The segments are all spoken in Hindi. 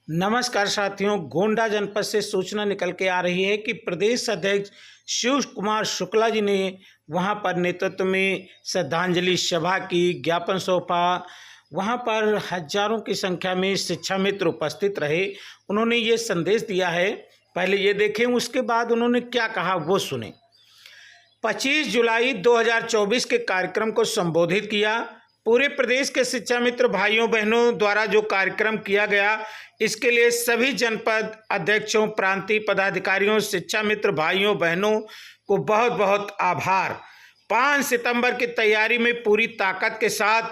नमस्कार साथियों, गोंडा जनपद से सूचना निकल के आ रही है कि प्रदेश अध्यक्ष शिव कुमार शुक्ला जी ने वहां पर नेतृत्व में श्रद्धांजलि सभा की, ज्ञापन सौंपा। वहां पर हजारों की संख्या में शिक्षा मित्र उपस्थित रहे। उन्होंने ये संदेश दिया है, पहले ये देखें, उसके बाद उन्होंने क्या कहा वो सुने। 25 जुलाई 2024 के कार्यक्रम को संबोधित किया। पूरे प्रदेश के शिक्षा मित्र भाइयों बहनों द्वारा जो कार्यक्रम किया गया, इसके लिए सभी जनपद अध्यक्षों, प्रांतीय पदाधिकारियों, शिक्षा मित्र भाइयों बहनों को बहुत बहुत आभार। 5 सितंबर की तैयारी में पूरी ताकत के साथ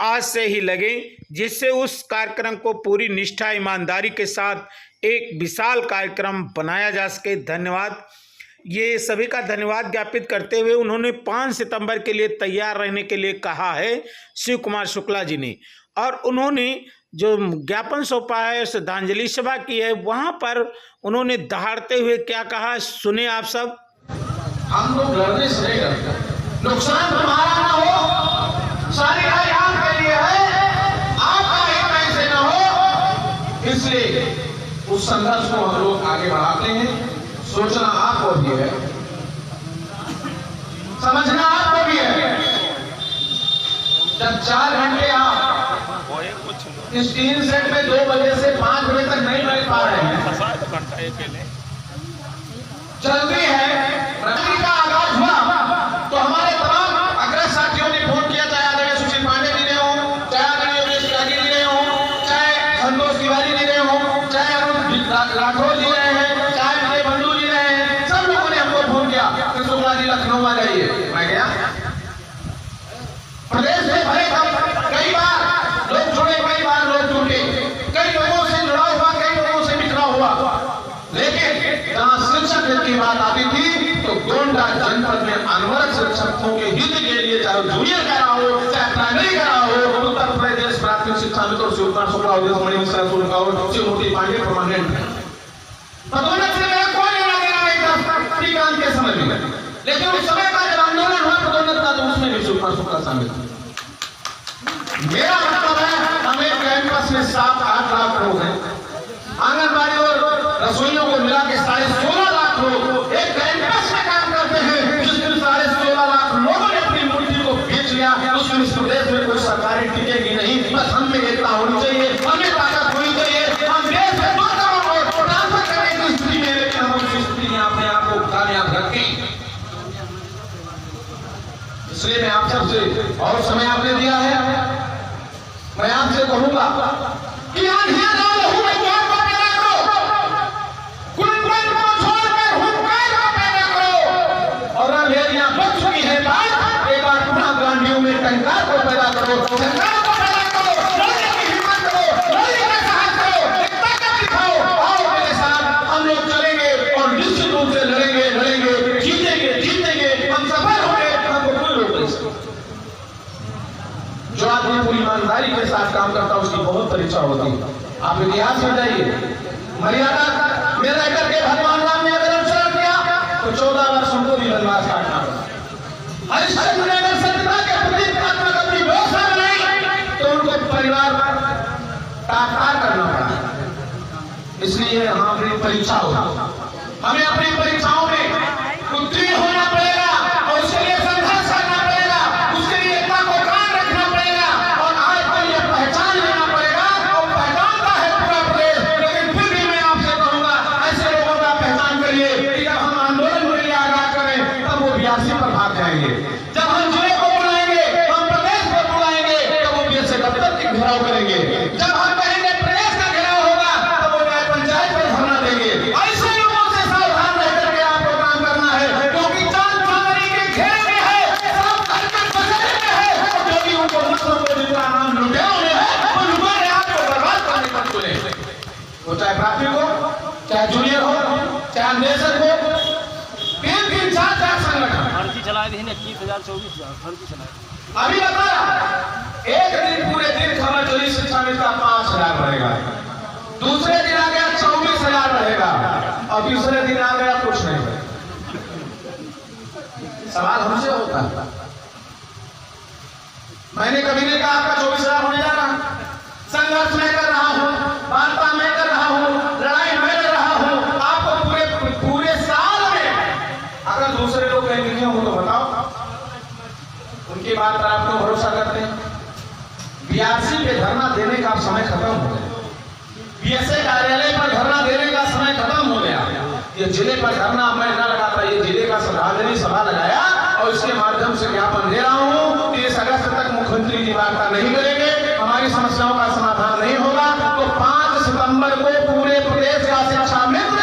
आज से ही लगे, जिससे उस कार्यक्रम को पूरी निष्ठा ईमानदारी के साथ एक विशाल कार्यक्रम बनाया जा सके। धन्यवाद। ये सभी का धन्यवाद ज्ञापित करते हुए उन्होंने 5 सितंबर के लिए तैयार रहने के लिए कहा है शिव कुमार शुक्ला जी ने। और उन्होंने जो ज्ञापन सौंपा है, श्रद्धांजलि सभा की है, वहां पर उन्होंने दहाड़ते हुए क्या कहा, सुने आप सब। हम लोग लड़ने से नहीं डरते, नुकसान हमारा ना हो, सारी आपके लिए है, आपका हित ऐसे ना हो, इसलिए उस संघर्ष को हम लोग आगे बढ़ाते हैं। सोचना आपको भी है, समझना आपको भी है। जब 4 घंटे आप इस 3 सेट में 2 बजे से 5 बजे तक नहीं बैठ पा रहे हैं, जल्दी है, रैली का आगाज हुआ तो हमारे तमाम अग्रज साथियों ने फोन किया, चाहे आदरणीय सुशील पांडे जी ने हो, चाहे आदरणीय योगेश त्यागी जी ने हो, चाहे संतोष तिवारी जी ने हो, चाहे अरुण राठौर जी रहे हैं, चाहे विजय बंधु जी रहे हैं, सब लोगों ने हमको फोन किया कि शुक्ला जी लखनऊ आ जाइए। मैं गया, प्रदेश में भरे कई बार लोग जुड़े, कई बार लोग टूटे, कई लोगों से जुड़ा हुआ, कई लोगों से बिछड़ा हुआ, लेकिन जहां शिक्षक हित की बात आती थी तो गोंडा जनपद में अनवरत शिक्षकों के हित के लिए, चाहे जूनियर का रहा हो, चाहे प्राइमरी का रहा हो, उत्तर प्रदेश प्राथमिक शिक्षा मित्र और शिवकुमार शुक्ला उद्देश्य मिश्रा शुल्क शिवमूर्ति पांडे परमानेंट पदोन्नत से मेरा कोई लेना देना नहीं था श्रीकांत के समय में, लेकिन उस समय का जब आंदोलन हुआ पदोन्नत का, तो उसमें भी शिवकुमार शुक्ला शामिल थे। मेरा मतलब है, हमें कैंपस में 7-8 लाख लोग हैं, आंगनबाड़ी और रसोइयों को मिला के 16.5 लाख लोग एक कैंपस में काम करते हैं। जिस दिन 16.5 लाख लोगों ने अपनी मूर्ति को बेच लिया, उस दिन इस प्रदेश में कोई सरकारें टिकेगी नहीं। बस हम में एकता होनी चाहिए, हमें ताकत होनी चाहिए। हम देश में ट्रांसफर करने की स्थिति में, लेकिन हम उस स्थिति में अपने आप को कामयाब रखें। इसलिए मैं आप सबसे, और समय आपने दिया है, मैं आपसे कहूंगा कि और अंधेरियां बच चुकी है बात, एक बार पुनः गांधियों में टंकार को पैदा करो, टंकार को पैदा करो, लड़ने की हिम्मत करो, लड़ने का साहस करो, एक ताकत दिखाओ। आओ मेरे साथ, हम लोग चलेंगे और निश्चित रूप से लड़ेंगे, जीतेंगे, हम सफल होंगे, हमको कोई रोक नहीं सकता। जो आदमी पूरी ईमानदारी के साथ काम करता है, उसकी बहुत परीक्षा होती है। आप इतिहास में जाइए, मर्यादा में रह करके भगवान राम ने अगर अनुसरण किया तो 14 वर्ष उनको भी वनवास काटना पड़ा। हरिश्चंद्र ने अगर सत्यता के प्रति अपनी व्यवस्था बनाई तो उनको परिवार ताकत करना पड़ा। इसलिए हमारी परीक्षा हो, हमें अपनी परीक्षाओं में उत्तीर्ण होना पड़ेगा और उसके लिए संघर्ष करना पड़ेगा, उसके लिए एकता को कायम रखना पड़ेगा और आज पर यह पहचान लेना पड़ेगा। और पहचानता है पूरा प्रदेश, लेकिन फिर भी मैं आपसे कहूंगा, ऐसे लोगों का पहचान करिए कि जब हम आंदोलन के लिए आगाह करें तब वो बीआरसी पर भाग जाएंगे, जब हम जिले को बुलाएंगे, हम प्रदेश को बुलाएंगे, तब वो बीएसए दफ्तर की घेराव करेंगे, जब हम कहेंगे प्रदेश का घेराव होगा तब वो न्याय पंचायत पर धरना देंगे। ऐसे लोगों से सावधान रह करके आपको काम करना है, क्योंकि चांद चांदनी के घेरे में है, सब करके बदलने में है, जो भी उनको मुस्लिम को जिनका नाम लुटेरों ने है, वो लुटेरे आपको बर्बाद करने पर तुले, वो चाहे प्राथमिक हो, चाहे जूनियर हो, चाहे अन्वेषक हो, 3-3, 4-4 संगठन भर्ती चलाए थे 21,024 भर्ती चलाए। अभी बता एक दिन पूरे दिन खबर चली, शिक्षा मित्र का 5,000 बढ़ेगा, दूसरे दिन आ गया 24,000 बढ़ेगा, और तीसरे दिन आ गया कुछ नहीं बढ़ेगा। सवाल हमसे होता है, मैंने कभी नहीं कहा आपका 24,000 होने जा रहा, संघर्ष मैं कर रहा हूं, वार्ता मैं कर रहा जिले पर धरना मैं न लगाता, ये जिले का श्रद्धांजलि सभा लगाया और इसके माध्यम से ज्ञापन दे रहा हूँ कि 30 अगस्त तक मुख्यमंत्री जी वार्ता नहीं करेंगे, हमारी समस्याओं का समाधान नहीं होगा तो 5 सितंबर को पूरे प्रदेश का शिक्षा मित्र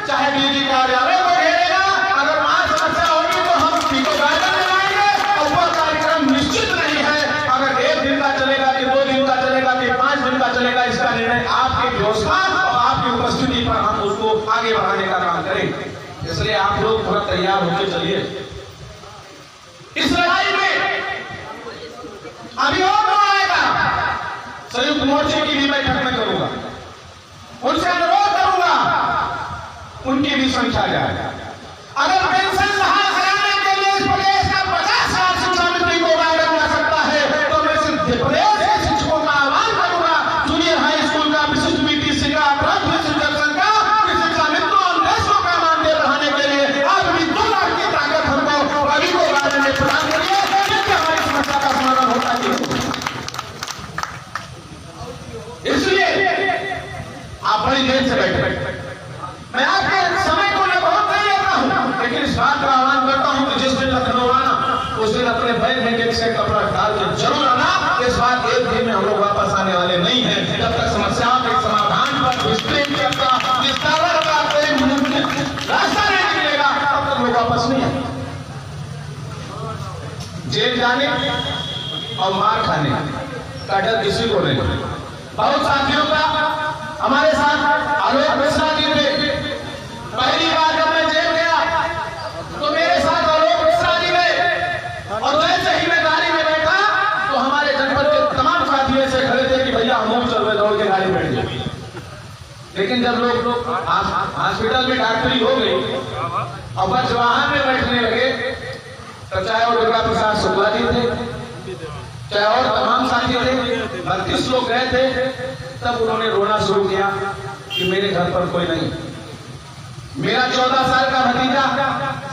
चाहे डीजी कार्यालय को घेरेगा। अगर 5 समस्या होगी तो हम पीको गार्डन लगाएंगे और वह कार्यक्रम निश्चित नहीं है। अगर 1 दिन का चलेगा कि 2 दिन का चलेगा कि 5 दिन का चलेगा, इसका निर्णय आपकी व्यवस्था और आपकी उपस्थिति पर हम उसको आगे बढ़ाने का काम करेंगे। इसलिए आप लोग थोड़ा तैयार होकर चलिए इस लड़ाई में। अभी और आएगा, संयुक्त मोर्चे की भी बैठक में करूंगा, उनसे अनुरोध करूंगा उनकी भी संख्या जाए। अगर पेंशन बहाल कराने के लिए इस प्रदेश का 50,000 शिक्षा मित्र को गाइड कर सकता है तो मैं सिर्फ प्रदेश के शिक्षकों का आह्वान करूंगा, जूनियर हाई स्कूल का, विशिष्ट बीटीसी का, प्राथमिक शिक्षण का, शिक्षा मित्रों और देशों का मानदेय बढ़ाने के लिए आप भी 2 लाख की ताकत हमको अभी को गाइड में प्रदान करिए, जिससे हमारी समस्या का समाधान होता है। इसलिए आप बड़ी देर से बैठे, मैं आपके समय को मैं बहुत नहीं लेता हूं, लेकिन इस बात का आह्वान करता हूं कि जिस दिन लखनऊ आना उस दिन अपने बैग में एक से कपड़ा डाल के जरूर आना। इस बात 1 दिन में हम लोग वापस आने वाले नहीं हैं। जब तक समस्याओं के समाधान पर विस्तार का रास्ता नहीं निकलेगा तब तक लोग वापस नहीं आएंगे। जेल जाने और मार खाने का डर किसी को नहीं। बहुत साथियों का हमारे साथ आलोक मिश्रा जी थे, पहली बार जब मैं जेल गया तो मेरे साथ आलोक मिश्रा जी गए और जैसे ही मैं गाड़ी में बैठा तो हमारे जनपद के तमाम साथी ऐसे खड़े थे कि भैया हम चल रहे, दौड़ के गाड़ी बैठ गए। लेकिन जब लोग हॉस्पिटल में डॉक्टरी हो गई और बस वाहन में बैठने लगे तो चाहे वो दुर्गा प्रसाद शुक्ला जी थे, चाहे और तमाम साथी थे, 32 लोग गए थे, तब उन्होंने रोना शुरू किया कि मेरे घर पर कोई नहीं। मेरा 14 साल का भतीजा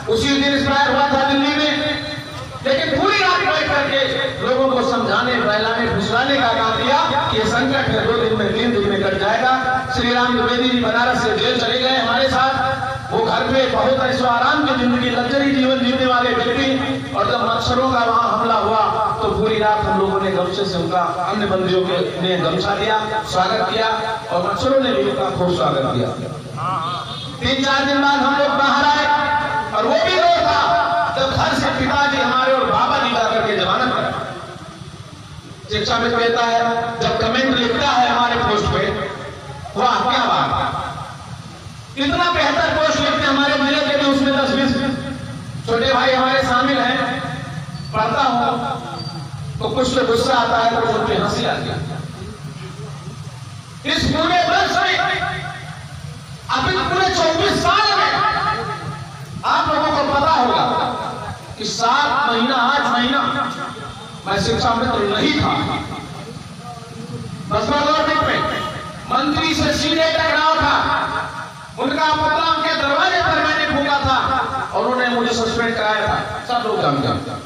उसी दिन एक्सपायर हुआ था दिल्ली में, लेकिन पूरी रात बैठ करके लोगों को समझाने, बहलाने, फुसलाने का काम किया कि ये संकट है, 2 दिन में 3 दिन में कट जाएगा। श्री राम द्विवेदी जी बनारस से जेल चले गए हमारे साथ, वो घर पे बहुत ऐशो आराम की जिंदगी, लग्जरी जीवन जीने वाले व्यक्ति, और जब मच्छरों का वहां हमला हुआ तो पूरी रात हम लोगों ने गमछे से उनका, अन्य बंदियों के ने गमछा दिया, स्वागत किया और मच्छरों ने भी उनका खूब स्वागत किया। 3-4 दिन बाद हम लोग बाहर आए और वो भी रो था जब घर से पिताजी हमारे और बाबा जी जाकर के जमानत करा। शिक्षा में कहता है जब कमेंट लिखता है हमारे पोस्ट पे, वाह क्या बात, इतना बेहतर पोस्ट लिखते हमारे जिले के भी, उसमें 10-20 छोटे भाई हमारे शामिल हैं। पढ़ता हूं तो कुछ तो गुस्सा आता है तो उन पे हंसी आती है। इस पूरे वर्ष में, अभी पूरे 24 साल में आप लोगों को पता होगा कि 7 महीना 8 महीना मैं शिक्षा मित्र नहीं था। बसपा गवर्नमेंट में मंत्री से सीधे टकराव था, उनका पत्र उनके दरवाजे पर मैंने फूंका था और उन्होंने मुझे सस्पेंड कराया था, सब लोग जानते।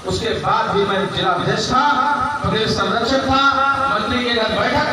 उसके बाद भी मैं जिला अध्यक्ष था, प्रदेश संरक्षक था, मंत्री के घर बैठक